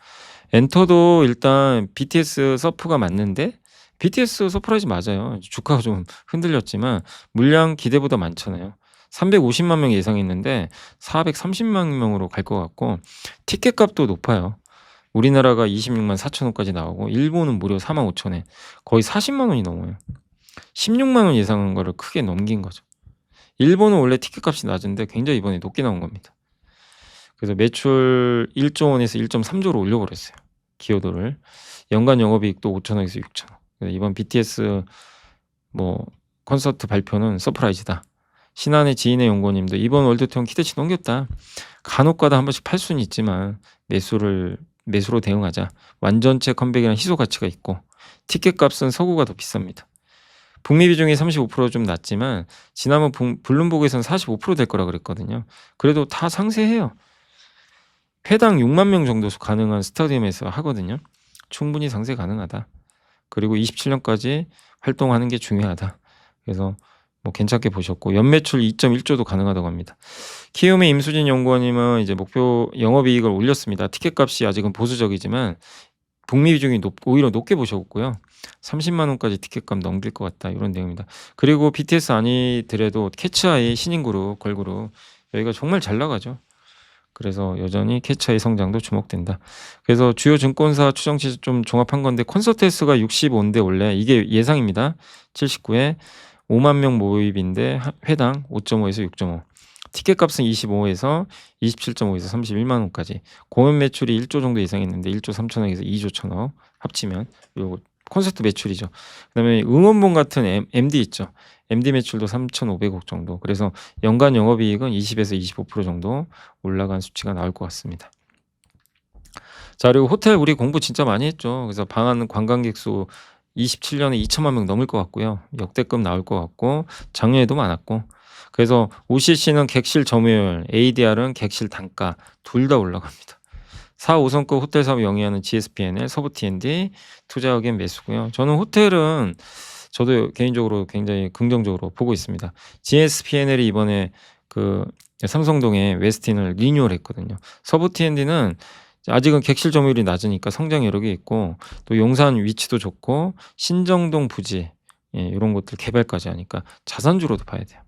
엔터도 일단 BTS 서프가 맞는데 BTS 서프라이즈 맞아요. 주가가 좀 흔들렸지만 물량 기대보다 많잖아요. 350만 명 예상했는데 430만 명으로 갈 것 같고 티켓 값도 높아요. 우리나라가 26만 4천 원까지 나오고 일본은 무려 4만 5천 원 거의 40만 원이 넘어요. 16만 원 예상한 거를 크게 넘긴 거죠. 일본은 원래 티켓 값이 낮은데 굉장히 이번에 높게 나온 겁니다. 그래서 매출 1조 원에서 1.3조로 올려버렸어요. 기여도를. 연간 영업이익도 5천억에서 6천억. 이번 BTS 뭐 콘서트 발표는 서프라이즈다. 신한의 지인의 연구원님도 이번 월드투어 기대치 넘겼다. 간혹가다 한 번씩 팔 수는 있지만 매수로 대응하자. 완전체 컴백이란 희소 가치가 있고 티켓 값은 서구가 더 비쌉니다. 북미 비중이 35%좀 낮지만 지난번 블룸버그에서는 45% 될 거라 그랬거든요. 그래도 다 상세해요. 회당 6만 명 정도 가능한 스타디움에서 하거든요. 충분히 상세 가능하다. 그리고 27년까지 활동하는 게 중요하다. 그래서 뭐 괜찮게 보셨고 연매출 2.1조도 가능하다고 합니다. 키움의 임수진 연구원님은 이제 목표 영업이익을 올렸습니다. 티켓값이 아직은 보수적이지만 북미 비중이 오히려 높게 보셨고요. 30만 원까지 티켓값 넘길 것 같다. 이런 내용입니다. 그리고 BTS 아니더라도 캐츠아이 신인 그룹, 걸그룹 여기가 정말 잘 나가죠. 그래서 여전히 캐츠아이 성장도 주목된다. 그래서 주요 증권사 추정치 좀 종합한 건데 콘서트 횟수가 65인데 원래 이게 예상입니다. 79에 5만 명 모입인데 회당 5.5에서 6.5. 티켓 값은 25에서 27.5에서 31만 원까지. 공연 매출이 1조 정도 예상했는데 1조 3천억에서 2조 1천억 합치면 요거 콘서트 매출이죠. 그다음에 응원봉 같은 MD 있죠. MD 매출도 3,500억 정도. 그래서 연간 영업이익은 20에서 25% 정도 올라간 수치가 나올 것 같습니다. 자, 그리고 호텔 우리 공부 진짜 많이 했죠. 그래서 방한 관광객 수 27년에 2천만 명 넘을 것 같고요. 역대급 나올 것 같고 작년에도 많았고. 그래서 OCC는 객실 점유율, ADR은 객실 단가 둘 다 올라갑니다. 4, 5성급 호텔 사업 영위하는 GSPNL, 서부 T&D, 투자의견 매수고요. 저는 호텔은 저도 개인적으로 굉장히 긍정적으로 보고 있습니다. GSPNL이 이번에 그 삼성동에 웨스틴을 리뉴얼 했거든요. 서부 T&D는 아직은 객실 점유율이 낮으니까 성장 여력이 있고 또 용산 위치도 좋고 신정동 부지 이런 것들 개발까지 하니까 자산주로도 봐야 돼요.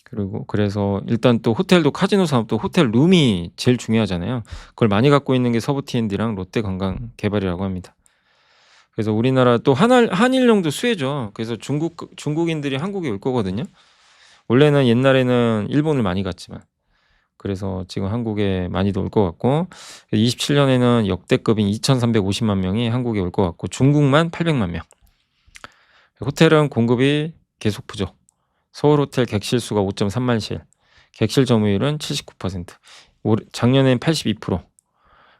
그리고 그래서 일단 또 호텔도 카지노 사업도 호텔 룸이 제일 중요하잖아요. 그걸 많이 갖고 있는 게 서부 T&D랑 롯데관광 개발이라고 합니다. 그래서 우리나라 또 한일령도 수혜죠. 그래서 중국인들이 한국에 올 거거든요. 원래는 옛날에는 일본을 많이 갔지만 그래서 지금 한국에 많이도 올 것 같고 27년에는 역대급인 2,350만 명이 한국에 올 것 같고 중국만 800만 명. 호텔은 공급이 계속 부족. 서울호텔 객실 수가 5.3만 실. 객실 점유율은 79%. 작년엔 82%.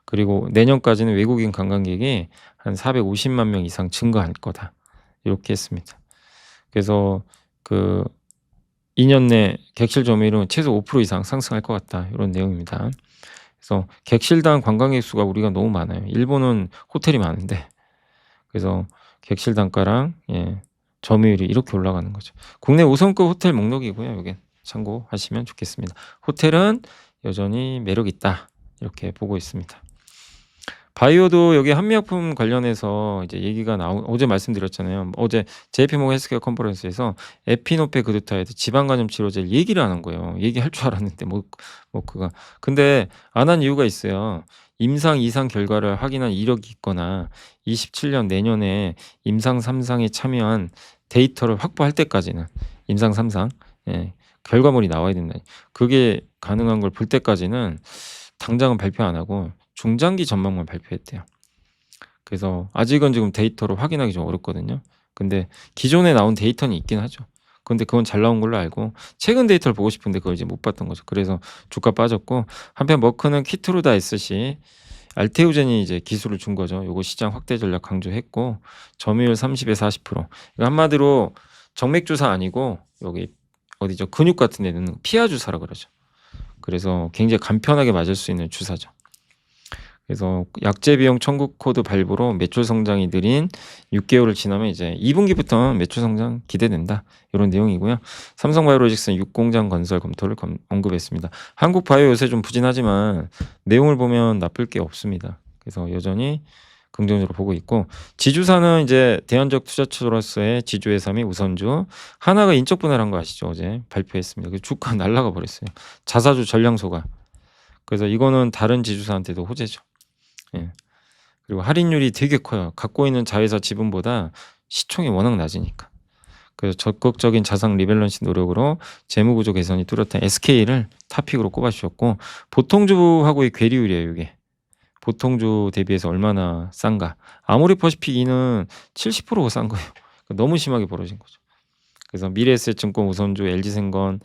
그리고 내년까지는 외국인 관광객이 한 450만 명 이상 증가할 거다. 이렇게 했습니다. 그래서 그 2년 내 객실 점유율은 최소 5% 이상 상승할 것 같다. 이런 내용입니다. 그래서 객실당 관광객 수가 우리가 너무 많아요. 일본은 호텔이 많은데 그래서 객실 단가랑 점유율이 이렇게 올라가는 거죠. 국내 5성급 호텔 목록이고요. 여기 참고하시면 좋겠습니다. 호텔은 여전히 매력 있다. 이렇게 보고 있습니다. 바이오도 여기 한미약품 관련해서 이제 얘기가 어제 말씀드렸잖아요. 어제 JP모건 헬스케어 컨퍼런스에서 에피노페그루타이드 지방간염 치료제를 얘기를 안 한 거예요. 얘기할 줄 알았는데 근데 안 한 이유가 있어요. 임상 2상 결과를 확인한 이력이 있거나 27년 내년에 임상 3상에 참여한 데이터를 확보할 때까지는 임상 3상 결과물이 나와야 된다. 그게 가능한 걸 볼 때까지는 당장은 발표 안 하고 중장기 전망만 발표했대요. 그래서 아직은 지금 데이터로 확인하기 좀 어렵거든요. 근데 기존에 나온 데이터는 있긴 하죠. 근데 그건 잘 나온 걸로 알고 최근 데이터를 보고 싶은데 그걸 이제 못 봤던 거죠. 그래서 주가 빠졌고 한편 머크는 키트루다 SC 알테오젠이 이제 기술을 준 거죠. 요거 시장 확대 전략 강조했고 점유율 30에 40%. 한마디로 정맥 주사 아니고 여기 어디죠? 근육 같은 데는 피하 주사라 그러죠. 그래서 굉장히 간편하게 맞을 수 있는 주사죠. 그래서 약제 비용 청구 코드 발부로 매출 성장이 느린 6개월을 지나면 이제 2분기부터 매출 성장 기대된다. 이런 내용이고요. 삼성바이오로직스는 6공장 건설 검토를 언급했습니다. 한국바이오 요새 좀 부진하지만 내용을 보면 나쁠 게 없습니다. 그래서 여전히 긍정적으로 보고 있고 지주사는 이제 대안적 투자처로서의 지주회사 및 우선주 하나가 인적 분할한 거 아시죠? 어제 발표했습니다. 그 주가 날라가 버렸어요. 자사주 전량소가. 그래서 이거는 다른 지주사한테도 호재죠. 그리고 할인율이 되게 커요. 갖고 있는 자회사 지분보다 시총이 워낙 낮으니까. 그래서 적극적인 자산 리밸런스 노력으로 재무구조 개선이 뚜렷한 SK를 탑픽으로 꼽아주셨고 보통주하고의 괴리율이에요. 이게 보통주 대비해서 얼마나 싼가. 아모레퍼시픽 2는 70%가 싼 거예요. 너무 심하게 벌어진 거죠. 그래서 미래에셋증권 우선주, LG생건,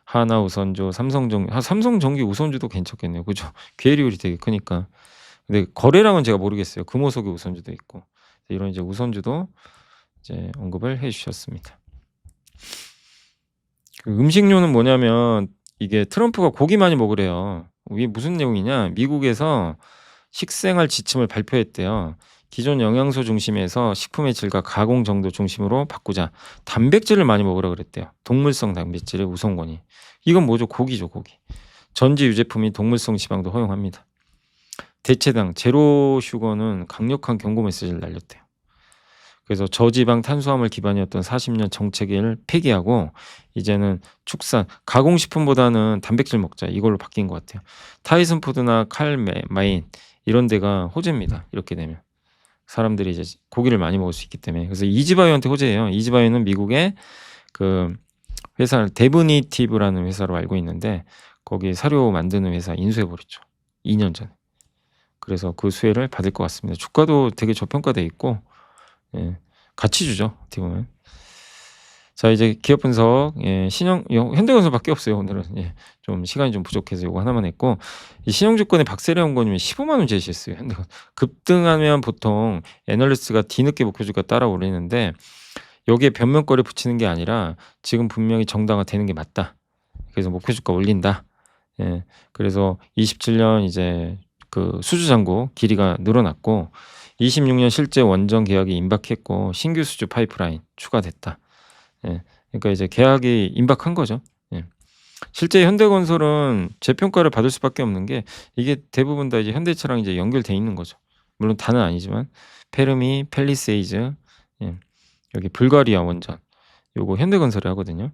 하나우선주, 삼성전기 우선주도 괜찮겠네요. 그죠? 괴리율이 되게 크니까. 근데 거래량은 제가 모르겠어요. 금호석의 우선주도 있고 이런 이제 우선주도 이제 언급을 해주셨습니다. 음식료는 뭐냐면 이게 트럼프가 고기 많이 먹으래요. 이게 무슨 내용이냐? 미국에서 식생활 지침을 발표했대요. 기존 영양소 중심에서 식품의 질과 가공 정도 중심으로 바꾸자. 단백질을 많이 먹으라 그랬대요. 동물성 단백질의 우선권이. 이건 뭐죠? 고기죠, 고기. 전지 유제품이 동물성 지방도 허용합니다. 대체당 제로 슈거는 강력한 경고 메시지를 날렸대요. 그래서 저지방 탄수화물 기반이었던 40년 정책을 폐기하고 이제는 축산, 가공식품보다는 단백질 먹자 이걸로 바뀐 것 같아요. 타이슨 푸드나 칼마인 이런 데가 호재입니다. 이렇게 되면 사람들이 이제 고기를 많이 먹을 수 있기 때문에. 그래서 이지바이오한테 호재예요. 이지바이오는 미국의 그 회사 데브니티브라는 회사로 알고 있는데 거기 사료 만드는 회사 인수해 버렸죠. 2년 전에. 그래서 그 수혜를 받을 것 같습니다. 주가도 되게 저평가돼 있고 예, 같이 주죠. 어떻게 보면. 자, 이제 기업 분석, 예, 현대건설밖에 없어요. 오늘은 예, 좀 시간이 좀 부족해서 이거 하나만 했고, 이 신용주권의 박세려 연구원님이 15만 원 제시했어요. 현대건 급등하면 보통 애널리스트가 뒤늦게 목표주가 따라 오르는데 여기에 변명거리 붙이는 게 아니라 지금 분명히 정당화되는 게 맞다. 그래서 목표주가 올린다. 예, 그래서 27년 이제 그 수주잔고 길이가 늘어났고 26년 실제 원전 계약이 임박했고 신규 수주 파이프라인 추가됐다. 예, 그러니까 이제 계약이 임박한 거죠. 예. 실제 현대건설은 재평가를 받을 수밖에 없는 게 이게 대부분 다 이제 현대차랑 이제 연결돼 있는 거죠. 물론 다는 아니지만 페르미, 팰리세이즈, 예, 여기 불가리아 원전 요거 현대건설이 하거든요.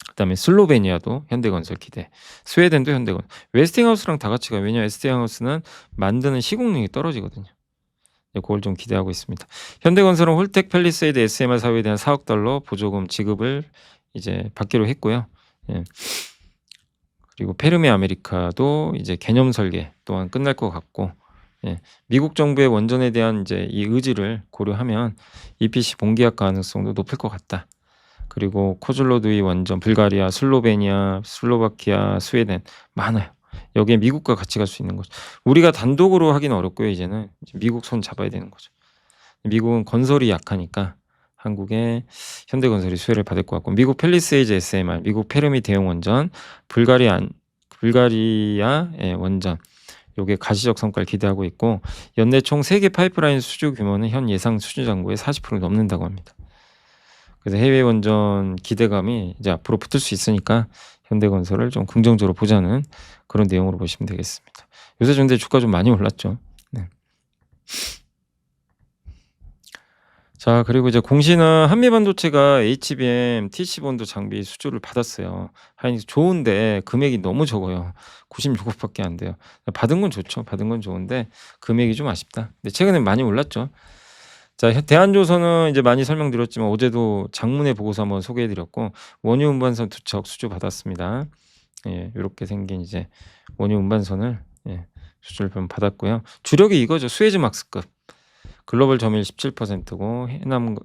그다음에 슬로베니아도 현대건설 기대, 스웨덴도 현대건설, 웨스팅하우스랑 다 같이 가요. 왜냐 웨스팅하우스는 만드는 시공 능력이 떨어지거든요. 그걸 좀 기대하고 있습니다. 현대건설은 홀텍 팰리세이드 SMR 사업에 대한 4억 달러 보조금 지급을 이제 받기로 했고요. 예. 그리고 페르미 아메리카도 이제 개념 설계 또한 끝날 것 같고, 예. 미국 정부의 원전에 대한 이제 이 의지를 고려하면 EPC 본계약 가능성도 높을 것 같다. 그리고 코즐로두이 원전, 불가리아, 슬로베니아, 슬로바키아, 스웨덴 많아요. 여기에 미국과 같이 갈 수 있는 거죠. 우리가 단독으로 하기는 어렵고요. 이제는 미국 손 잡아야 되는 거죠. 미국은 건설이 약하니까 한국의 현대건설이 수혜를 받을 것 같고, 미국 팰리세이즈 SMR, 미국 페르미 대형 원전, 불가리아의 원전, 요게 가시적 성과를 기대하고 있고, 연내 총 3개 파이프라인 수주 규모는 현 예상 수주 잔고의 40% 넘는다고 합니다. 그래서 해외 원전 기대감이 이제 앞으로 붙을 수 있으니까 현대건설을 좀 긍정적으로 보자는 그런 내용으로 보시면 되겠습니다. 요새 근데 주가 좀 많이 올랐죠. 네. 자, 그리고 이제 공시는 한미반도체가 HBM, TC본도 장비 수주를 받았어요. 하이닉스 좋은데 금액이 너무 적어요. 96억밖에 안 돼요. 받은 건 좋죠. 받은 건 좋은데 금액이 좀 아쉽다. 근데 최근에 많이 올랐죠. 자, 대한조선은 이제 많이 설명드렸지만 어제도 장문의 보고서 한번 소개해드렸고 원유 운반선 2척 수주 받았습니다. 예, 이렇게 생긴 이제 원유 운반선을 예, 수주를 좀 받았고요. 주력이 이거죠. 수에즈막스급. 글로벌 점유율 17%고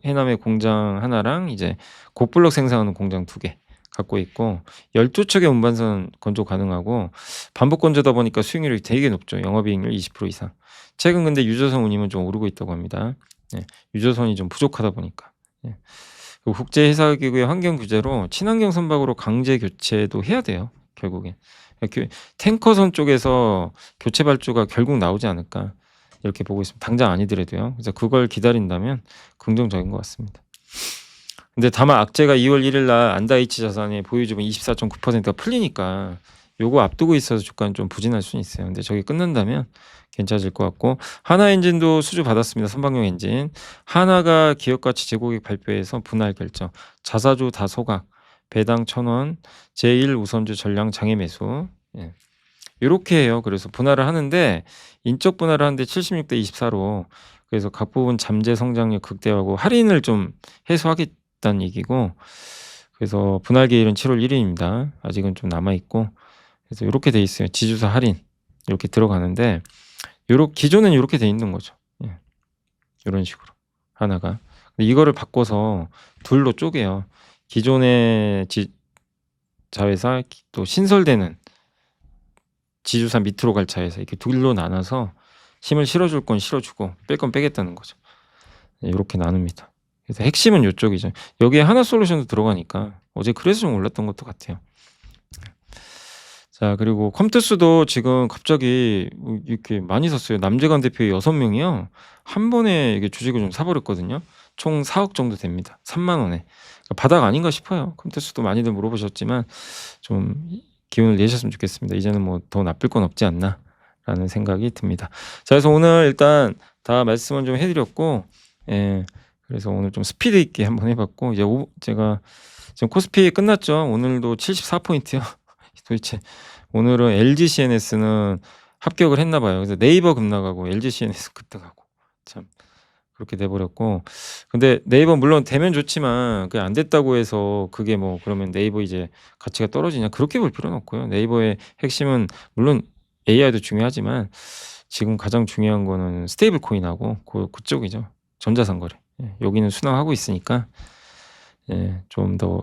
해남의 공장 하나랑 이제 고블럭 생산하는 공장 2개 갖고 있고 12척의 운반선 건조 가능하고 반복 건조다 보니까 수익률이 되게 높죠. 영업이익률 20% 이상. 최근 근데 유조선 운임은 좀 오르고 있다고 합니다. 예, 유조선이 좀 부족하다 보니까. 예. 국제해사기구의 환경 규제로 친환경 선박으로 강제 교체도 해야 돼요. 결국엔. 탱커선 쪽에서 교체 발주가 결국 나오지 않을까 이렇게 보고 있습니다. 당장 아니더라도요. 그래서 그걸 기다린다면 긍정적인 것 같습니다. 근데 다만 악재가 2월 1일 날 안다이치 자산의 보유 지분 24.9%가 풀리니까 요거 앞두고 있어서 주가는 좀 부진할 수는 있어요. 근데 저게 끝난다면 괜찮아질 것 같고, 하나엔진도 수주 받았습니다. 선박용 엔진. 하나가 기업가치 재고객 발표에서 분할 결정, 자사주 다 소각, 배당 1,000원, 제1 우선주 전량 장외 매수. 예. 이렇게 해요. 그래서 분할을 하는데 인적 분할을 하는데 76대 24로 그래서 각 부분 잠재 성장률 극대화하고 할인을 좀 해소하겠다는 얘기고, 그래서 분할 기일은 7월 1일입니다. 아직은 좀 남아 있고, 그래서 이렇게 돼 있어요. 지주사 할인 이렇게 들어가는데 기존은 이렇게 돼 있는 거죠. 예. 이런 식으로 하나가. 근데 이거를 바꿔서 둘로 쪼개요. 기존의 자회사 또 신설되는 지주사 밑으로 갈 차에서 이렇게 둘로 나눠서 힘을 실어줄 건 실어주고 뺄 건 빼겠다는 거죠. 이렇게 나눕니다. 그래서 핵심은 이쪽이죠. 여기에 하나솔루션도 들어가니까 어제 그래서 좀 올랐던 것도 같아요. 자, 그리고 컴투스도 지금 갑자기 이렇게 많이 샀어요. 남재관 대표 6명이요. 한 번에 이게 주식을 좀 사버렸거든요. 총 4억 정도 됩니다. 3만 원에. 바닥 아닌가 싶어요. 컴투스도 많이들 물어보셨지만 좀 기운을 내셨으면 좋겠습니다. 이제는 뭐 더 나쁠 건 없지 않나 라는 생각이 듭니다. 자, 그래서 오늘 일단 다 말씀을 좀 해드렸고, 예, 그래서 오늘 좀 스피드 있게 한번 해봤고, 이제 제가 지금 코스피 끝났죠. 오늘도 74포인트요. 도대체 오늘은 LG CNS는 합격을 했나 봐요. 그래서 네이버 급락하고 LG CNS 급등하고 참 그렇게 돼 버렸고, 근데 네이버 물론 되면 좋지만 그게 안 됐다고 해서 그게 뭐 그러면 네이버 이제 가치가 떨어지냐, 그렇게 볼 필요는 없고요. 네이버의 핵심은 물론 AI도 중요하지만 지금 가장 중요한 거는 스테이블 코인하고 그쪽이죠. 전자상 거래. 예, 여기는 순항하고 있으니까 예, 좀 더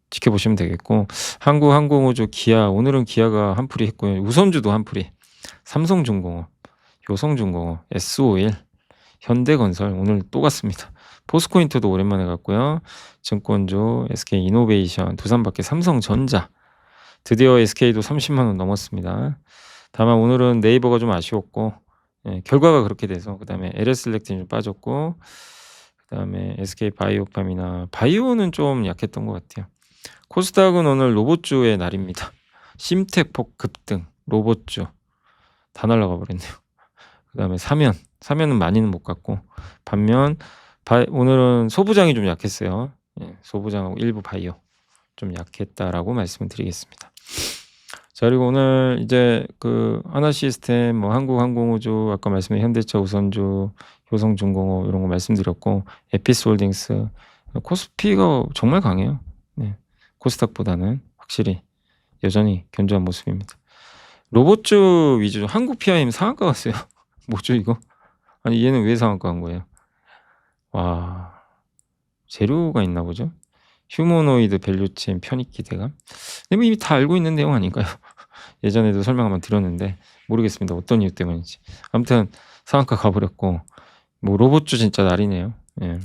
지켜보시면 되겠고, 한국항공우주, 기아, 오늘은 기아가 한풀이 했고요. 우선주도 한풀이, 삼성중공업, 효성중공업, S51, 현대건설 오늘 또 갔습니다. 포스코인트도 오랜만에 갔고요. 증권주, SK이노베이션, 두산밖에 삼성전자, 드디어 SK도 30만 원 넘었습니다. 다만 오늘은 네이버가 좀 아쉬웠고, 예, 결과가 그렇게 돼서, 그다음에 LS셀렉트는 좀 빠졌고, 그다음에 SK바이오팜이나 바이오는 좀 약했던 것 같아요. 코스닥은 오늘 로봇주의 날입니다. 심텍폭 급등, 로봇주 다 날아가 버렸네요. 그다음에 사면은 많이는 못 갔고, 반면 오늘은 소부장이 좀 약했어요. 예, 소부장하고 일부 바이오 좀 약했다라고 말씀을 드리겠습니다. 자, 그리고 오늘 이제 그 하나시스템, 뭐 한국항공우주, 아까 말씀드린 현대차, 우선주, 효성중공업 이런 거 말씀드렸고, 에피스홀딩스, 코스피가 정말 강해요. 네, 코스닥보다는 확실히 여전히 견조한 모습입니다. 로봇주 위주로 한국 PIM 상한가 갔어요. 뭐죠 이거? 아니 얘는 왜 상한가 간 거예요? 와, 재료가 있나 보죠? 휴머노이드 밸류체인 편입 기대감. 근데 뭐 이미 다 알고 있는 내용 아닌가요? 예전에도 설명 한번 드렸는데 모르겠습니다. 어떤 이유 때문인지. 아무튼 상한가 가버렸고, 뭐 로봇주 진짜 날이네요. 예.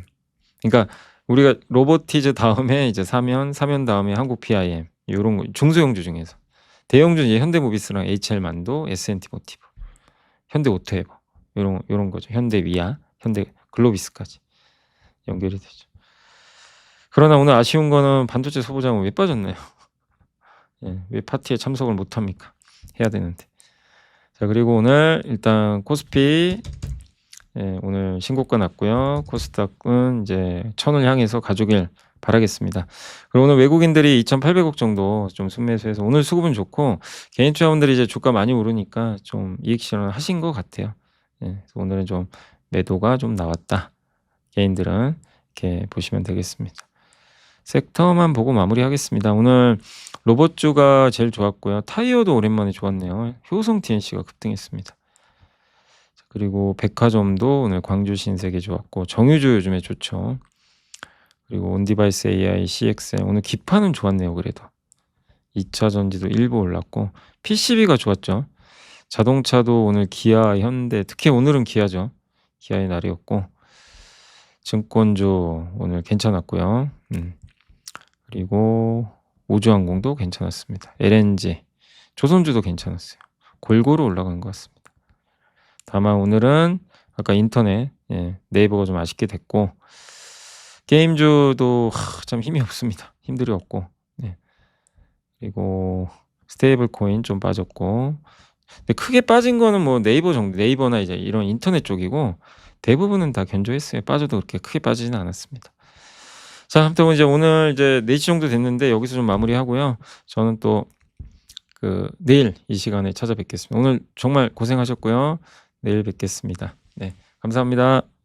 그러니까 우리가 로보티즈 다음에 이제 사면 다음에 한국 PIM 요런 거 중소형주 중에서, 대형주는 이제 현대모비스랑 HL만도, S&T모티브, 현대오토에버 요런 거죠. 현대위아, 현대글로비스까지 연결이 되죠. 그러나 오늘 아쉬운 거는 반도체 소부장은 왜 빠졌나요? 예, 왜 파티에 참석을 못 합니까? 해야 되는데. 자, 그리고 오늘 일단 코스피, 예, 오늘 신고가 났고요. 코스닥은 이제 1000을 향해서 가주길 바라겠습니다. 그리고 오늘 외국인들이 2,800억 정도 좀 순매수해서 오늘 수급은 좋고, 개인 투자분들이 이제 주가 많이 오르니까 좀 이익 실현 하신 것 같아요. 예, 그래서 오늘은 좀 매도가 좀 나왔다. 개인들은 이렇게 보시면 되겠습니다. 섹터만 보고 마무리하겠습니다. 오늘 로봇주가 제일 좋았고요. 타이어도 오랜만에 좋았네요. 효성 TNC가 급등했습니다. 그리고 백화점도 오늘 광주 신세계 좋았고, 정유주 요즘에 좋죠. 그리고 온디바이스 AI, CXM 오늘 기파는 좋았네요. 그래도 2차 전지도 일부 올랐고, PCB가 좋았죠. 자동차도 오늘 기아, 현대, 특히 오늘은 기아죠. 기아의 날이었고, 증권주 오늘 괜찮았고요. 그리고 우주항공도 괜찮았습니다. LNG, 조선주도 괜찮았어요. 골고루 올라간 것 같습니다. 다만 오늘은 아까 인터넷, 예, 네이버가 좀 아쉽게 됐고, 게임주도 참 힘이 없습니다. 힘들이 없고, 예. 그리고 스테이블 코인 좀 빠졌고, 근데 크게 빠진 거는 뭐 네이버 정도, 네이버나 이제 이런 인터넷 쪽이고, 대부분은 다 견조했어요. 빠져도 그렇게 크게 빠지지는 않았습니다. 자, 아무튼 이제 오늘 이제 4시 정도 됐는데 여기서 좀 마무리하고요. 저는 또 내일 이 시간에 찾아뵙겠습니다. 오늘 정말 고생하셨고요. 내일 뵙겠습니다. 네, 감사합니다.